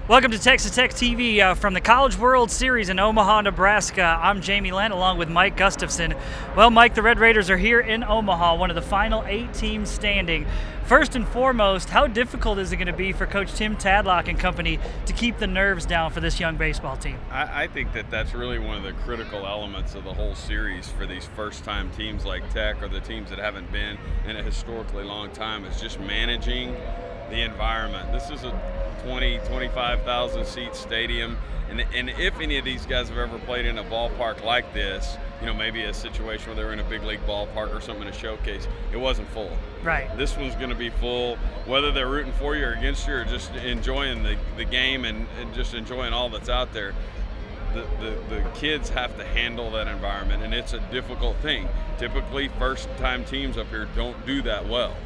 Welcome to Texas Tech TV from the College World Series in Omaha, Nebraska. I'm Jamie Lent along with Mike Gustafson. Well, Mike, the Red Raiders are here in Omaha, one of the final 8 teams standing. First and foremost, how difficult is it going to be for Coach Tim Tadlock and company to keep the nerves down for this young baseball team? I think that's really one of the critical elements of the whole series for these first-time teams like Tech, or the teams that haven't been in a historically long time, is just managing the environment. This is a 25,000 seat stadium, and if any of these guys have ever played in a ballpark like this, maybe a situation where they were in a big league ballpark or something in a showcase, it wasn't full. Right. This one's going to be full, whether they're rooting for you or against you, or just enjoying the game and just enjoying all that's out there. The kids have to handle that environment, and it's a difficult thing. Typically, first-time teams up here don't do that well.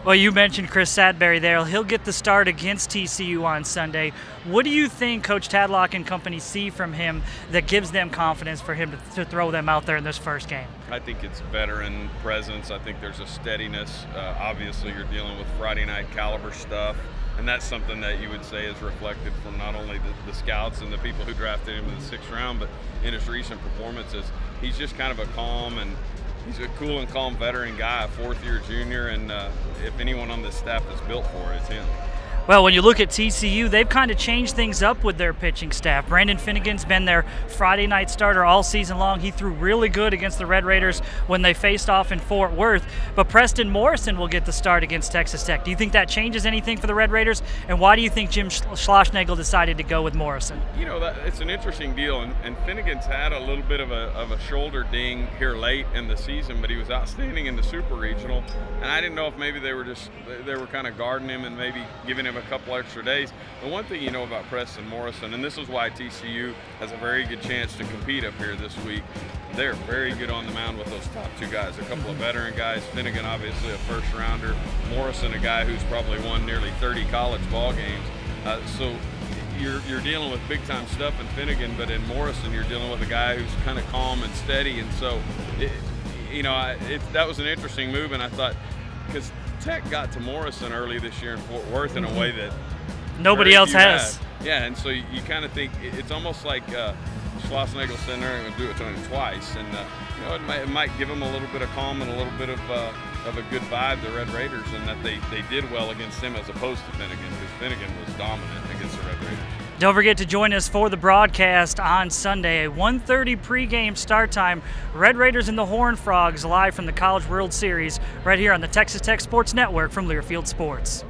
Well, you mentioned Chris Sadberry there. He'll get the start against TCU on Sunday. What do you think Coach Tadlock and company see from him that gives them confidence for him to throw them out there in this first game? I think it's veteran presence. I think there's a steadiness. Obviously, you're dealing with Friday night caliber stuff, and that's something that you would say is reflected from not only the scouts and the people who drafted him in the 6th round, but in his recent performances. He's just kind of a calm, and he's a cool and calm veteran guy, a 4th-year junior, and if anyone on this staff is built for it, it's him. Well, when you look at TCU, they've kind of changed things up with their pitching staff. Brandon Finnegan's been their Friday night starter all season long. He threw really good against the Red Raiders when they faced off in Fort Worth. But Preston Morrison will get the start against Texas Tech. Do you think that changes anything for the Red Raiders? And why do you think Jim Schlossnagle decided to go with Morrison? It's an interesting deal, and Finnegan's had a little bit of a shoulder ding here late in the season, but he was outstanding in the Super Regional. And I didn't know if maybe they were kind of guarding him and maybe giving him a couple extra days. The one thing you know about Preston Morrison, and this is why TCU has a very good chance to compete up here this week, they're very good on the mound with those top 2 guys, a couple of veteran guys. Finnegan, obviously a first-rounder. Morrison, a guy who's probably won nearly 30 college ball games. So you're dealing with big-time stuff in Finnegan, but in Morrison you're dealing with a guy who's kind of calm and steady. And so, that was an interesting move, and I thought, because Tech got to Morrison early this year in Fort Worth in a way that nobody else has. Yeah, and so you kind of think it's almost like Schlossnagle sitting there and do it to him twice, and it might give him a little bit of calm and a little bit of a good vibe, the Red Raiders, and that they did well against him as opposed to Finnegan, because Finnegan was dominant against the Red Raiders. Don't forget to join us for the broadcast on Sunday, a 1:30 pregame start time. Red Raiders and the Horned Frogs live from the College World Series right here on the Texas Tech Sports Network from Learfield Sports.